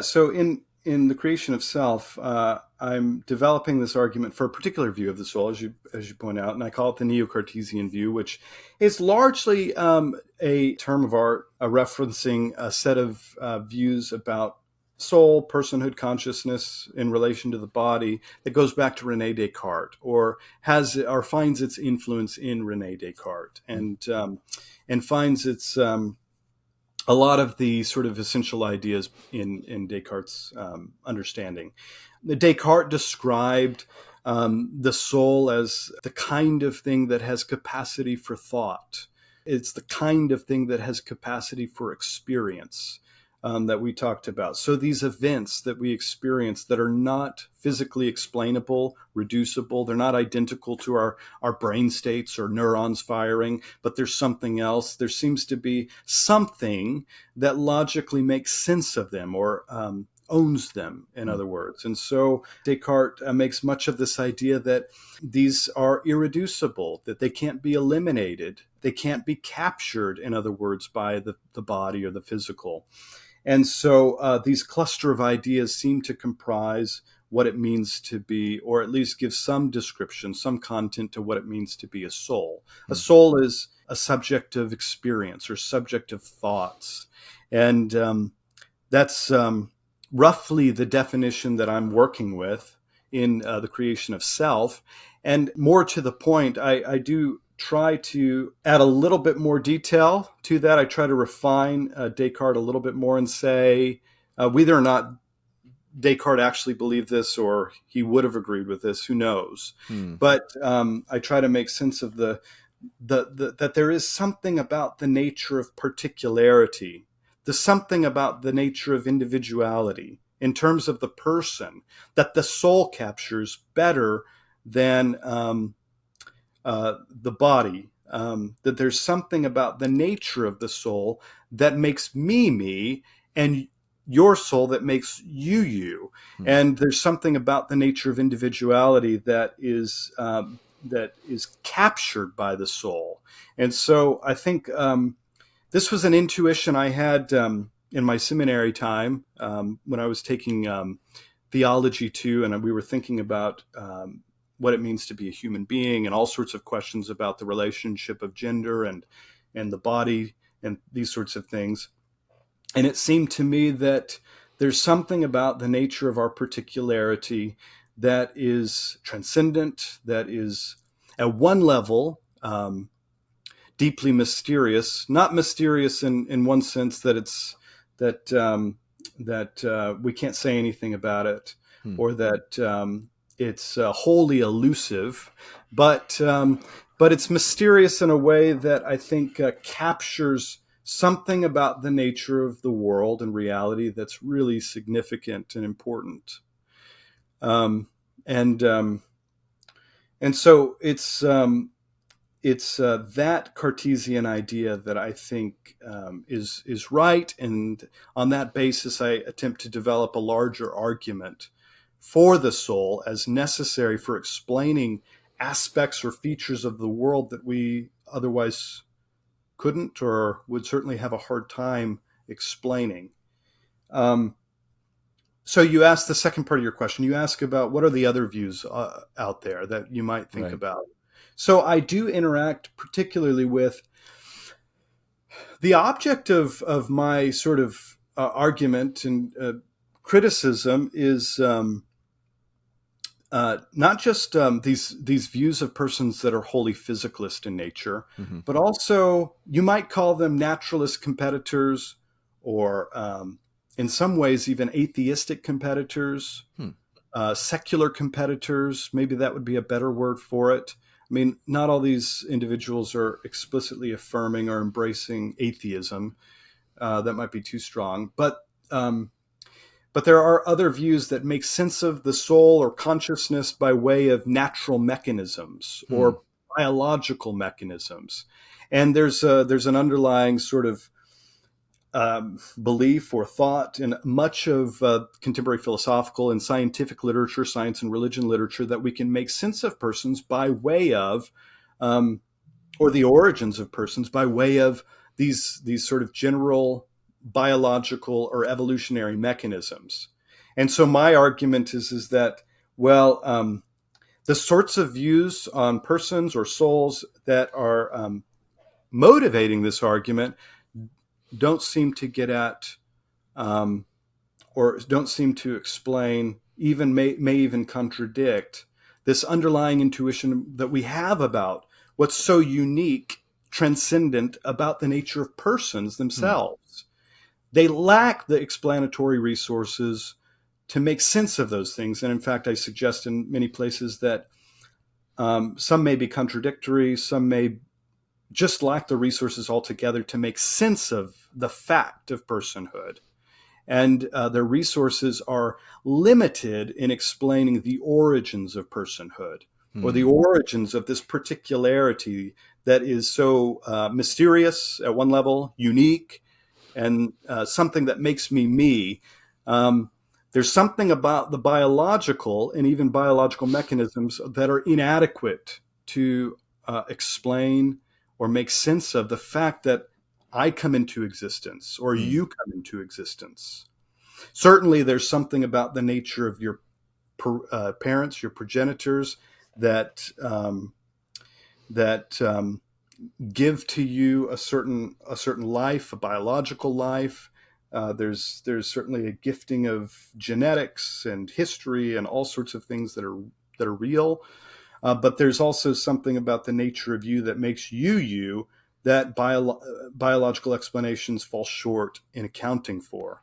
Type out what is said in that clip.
So in the creation of self, I'm developing this argument for a particular view of the soul, as you point out, and I call it the Neo-Cartesian view, which is largely a term of art, referencing a set of views about soul, personhood, consciousness in relation to the body that goes back to Rene Descartes, or finds its influence in Rene Descartes, and finds its a lot of the sort of essential ideas in Descartes' understanding. Descartes described the soul as the kind of thing that has capacity for thought. It's the kind of thing that has capacity for experience that we talked about. So these events that we experience that are not physically explainable, reducible, they're not identical to our brain states or neurons firing, but there's something else. There seems to be something that logically makes sense of them, or owns them, in other words. And so Descartes makes much of this idea that these are irreducible, that they can't be eliminated, they can't be captured, in other words, by the body or the physical. And so these cluster of ideas seem to comprise what it means to be, or at least give some description, some content to what it means to be a soul. A soul is a subject of experience or subject of thoughts. And that's roughly the definition that I'm working with in the creation of self. And more to the point, I do try to add a little bit more detail to that. I try to refine Descartes a little bit more and say whether or not Descartes actually believed this or he would have agreed with this, who knows? But I try to make sense of that there is something about the nature of particularity, there's something about the nature of individuality in terms of the person that the soul captures better than the body, that there's something about the nature of the soul that makes me, and your soul that makes you. And there's something about the nature of individuality that is captured by the soul. And so I think this was an intuition I had in my seminary time when I was taking theology too, and we were thinking about what it means to be a human being, and all sorts of questions about the relationship of gender and the body and these sorts of things. And it seemed to me that there's something about the nature of our particularity that is transcendent, that is at one level deeply mysterious, not mysterious in one sense that it's that we can't say anything about it, or that it's wholly elusive, but it's mysterious in a way that I think captures something about the nature of the world and reality that's really significant and important. And so it's that Cartesian idea that I think is right, and on that basis, I attempt to develop a larger argument for the soul as necessary for explaining aspects or features of the world that we otherwise couldn't, or would certainly have a hard time explaining. So you asked the second part of your question. You ask about what are the other views out there that you might think about. So I do interact particularly with the object of my sort of argument and criticism is not just these views of persons that are wholly physicalist in nature, but also you might call them naturalist competitors, or in some ways even atheistic competitors, secular competitors. Maybe that would be a better word for it. I mean, not all these individuals are explicitly affirming or embracing atheism. That might be too strong, but there are other views that make sense of the soul or consciousness by way of natural mechanisms or biological mechanisms. And there's an underlying sort of belief or thought in much of contemporary philosophical and scientific literature, science and religion literature, that we can make sense of persons by way of, or the origins of persons by way of these sort of general biological or evolutionary mechanisms. And so my argument is that, well, the sorts of views on persons or souls that are motivating this argument don't seem to get at or don't seem to explain, even may even contradict this underlying intuition that we have about what's so unique, transcendent about the nature of persons themselves. They lack the explanatory resources to make sense of those things. And in fact, I suggest in many places that some may be contradictory, some may just lack the resources altogether to make sense of the fact of personhood. And their resources are limited in explaining the origins of personhood or the origins of this particularity that is so mysterious at one level, unique, and something that makes me. There's something about the biological and even biological mechanisms that are inadequate to explain or make sense of the fact that I come into existence or you come into existence. Certainly, there's something about the nature of your parents, your progenitors, that give to you a certain life, a biological life. There's certainly a gifting of genetics and history and all sorts of things that are real. But there's also something about the nature of you that makes you that biological explanations fall short in accounting for.